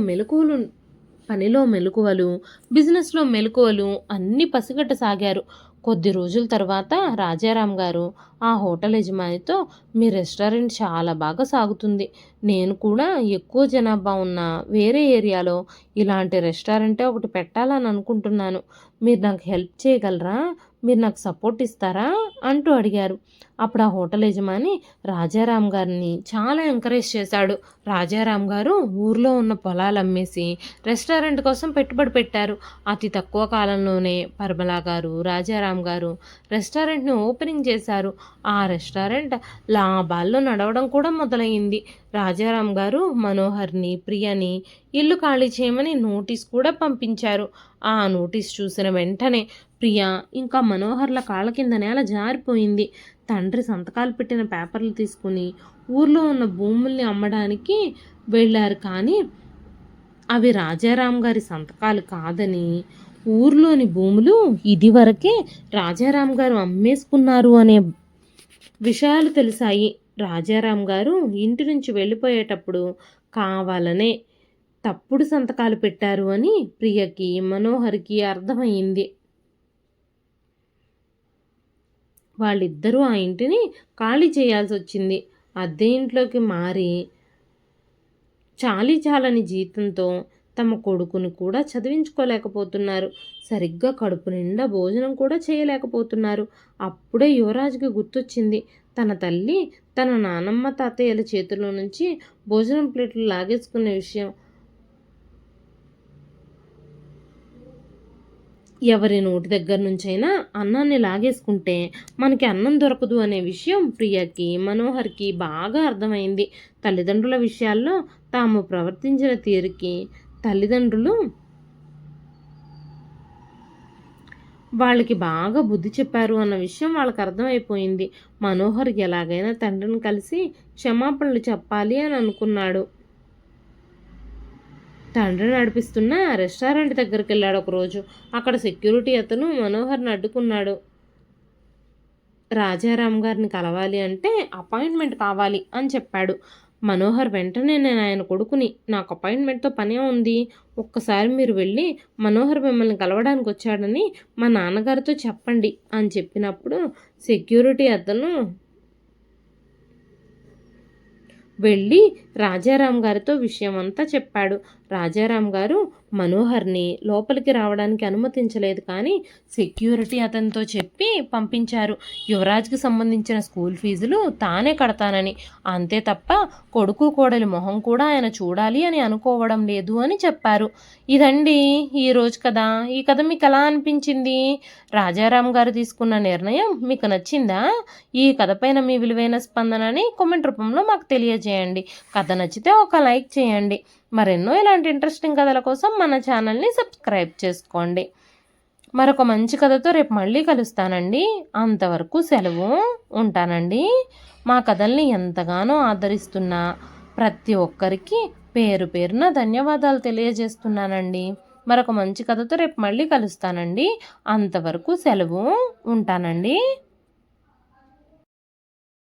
మెలకువలు, బిజినెస్లో మెలకువలు అన్నీ పసిగట్టసాగారు. కొద్ది రోజుల తర్వాత రాజారాం గారు ఆ హోటల్ యజమానితో, మీ రెస్టారెంట్ చాలా బాగా సాగుతుంది, నేను కూడా ఎక్కువ జనాభా ఉన్న వేరే ఏరియాలో ఇలాంటి రెస్టారెంటే ఒకటి పెట్టాలని అనుకుంటున్నాను, మీరు నాకు హెల్ప్ చేయగలరా, మీరు నాకు సపోర్ట్ ఇస్తారా అంటూ అడిగారు. అప్పుడు ఆ హోటల్ యజమాని రాజారాం గారిని చాలా ఎంకరేజ్ చేశాడు. రాజారాం గారు ఊర్లో ఉన్న పొలాలు అమ్మేసి రెస్టారెంట్ కోసం పెట్టుబడి పెట్టారు. అతి తక్కువ కాలంలోనే పరిమళ గారు, రాజారాం గారు రెస్టారెంట్ని ఓపెనింగ్ చేశారు. ఆ రెస్టారెంట్ లాభాల్లో నడవడం కూడా మొదలైంది. రాజారాం గారు మనోహర్ని, ప్రియని ఇల్లు ఖాళీ చేయమని నోటీస్ కూడా పంపించారు. ఆ నోటీస్ చూసిన వెంటనే ప్రియ ఇంకా మనోహర్ల కాళ్ళ కింద నేల జారిపోయింది. తండ్రి సంతకాలు పెట్టిన పేపర్లు తీసుకుని ఊర్లో ఉన్న భూముల్ని అమ్మడానికి వెళ్ళారు. కానీ అవి రాజారాం గారి సంతకాలు కాదని, ఊర్లోని భూములు ఇదివరకే రాజారాం గారు అమ్మేసుకున్నారు అనే విషయాలు తెలిసాయి. రాజారాం గారు ఇంటి నుంచి వెళ్ళిపోయేటప్పుడు కావాలనే తప్పుడు సంతకాలు పెట్టారు అని ప్రియకి, మనోహర్కి అర్థమయ్యింది. వాళ్ళిద్దరూ ఆ ఇంటిని ఖాళీ చేయాల్సి వచ్చింది. అద్దె ఇంట్లోకి మారి చాలని జీతంతో తమ కొడుకును కూడా చదివించుకోలేకపోతున్నారు. సరిగ్గా కడుపు నిండా భోజనం కూడా చేయలేకపోతున్నారు. అప్పుడే యువరాజుకి గుర్తొచ్చింది, తన తల్లి తన నానమ్మ తాతయ్యల చేతిలో నుంచి భోజనం ప్లేట్లు లాగేసుకునే విషయం. ఎవరి నోటి దగ్గర నుంచైనా అన్నాన్ని లాగేసుకుంటే మనకి అన్నం దొరకదు అనే విషయం ప్రియకి, మనోహర్కి బాగా అర్థమైంది. తల్లిదండ్రుల విషయాల్లో తాము ప్రవర్తించిన తీరుకి తల్లిదండ్రులు వాళ్ళకి బాగా బుద్ధి చెప్పారు అన్న విషయం వాళ్ళకి అర్థమైపోయింది. మనోహర్ ఎలాగైనా తండ్రిని కలిసి క్షమాపణలు చెప్పాలి అని అనుకున్నాడు. తండ్రి నడిపిస్తున్న రెస్టారెంట్ దగ్గరికి వెళ్ళాడు ఒకరోజు. అక్కడ సెక్యూరిటీ అతను మనోహర్ని అడ్డుకున్నాడు. రాజారాం గారిని కలవాలి అంటే అపాయింట్మెంట్ కావాలి అని చెప్పాడు. మనోహర్ వెంటనే, నేను ఆయన కొడుకుని, నాకు అపాయింట్మెంట్తో పనే ఉంది, ఒక్కసారి మీరు వెళ్ళి మనోహర్ మిమ్మల్ని కలవడానికి వచ్చాడని మా నాన్నగారితో చెప్పండి అని చెప్పినప్పుడు సెక్యూరిటీ అతను వెళ్ళి రాజారాం గారితో విషయం అంతా చెప్పాడు. రాజారాం గారు మనోహర్ని లోపలికి రావడానికి అనుమతించలేదు, కానీ సెక్యూరిటీ అతనితో చెప్పి పంపించారు. యువరాజ్కి సంబంధించిన స్కూల్ ఫీజులు తానే కడతానని, అంతే తప్ప కొడుకు కోడలి మొహం కూడా ఆయన చూడాలి అని అనుకోవడం లేదు అని చెప్పారు. ఇదండి ఈరోజు కథ. ఈ కథ మీకు ఎలా అనిపించింది? రాజారాం గారు తీసుకున్న నిర్ణయం మీకు నచ్చిందా? ఈ కథ పైన మీ విలువైన స్పందనని కామెంట్ రూపంలో మాకు తెలియజేయండి. కథ నచ్చితే ఒక లైక్ చేయండి. మరెన్నో ఇలాంటి ఇంట్రెస్టింగ్ కథల కోసం మన ఛానల్ని సబ్స్క్రైబ్ చేసుకోండి. మరొక మంచి కథతో రేపు మళ్ళీ కలుస్తానండి. అంతవరకు సెలవు. ఉంటానండి. మా కథల్ని ఎంతగానో ఆదరిస్తున్న ప్రతి ఒక్కరికి పేరు పేరున ధన్యవాదాలు తెలియజేస్తున్నానండి. మరొక మంచి కథతో రేపు మళ్ళీ కలుస్తానండి. అంతవరకు సెలవు. ఉంటానండి.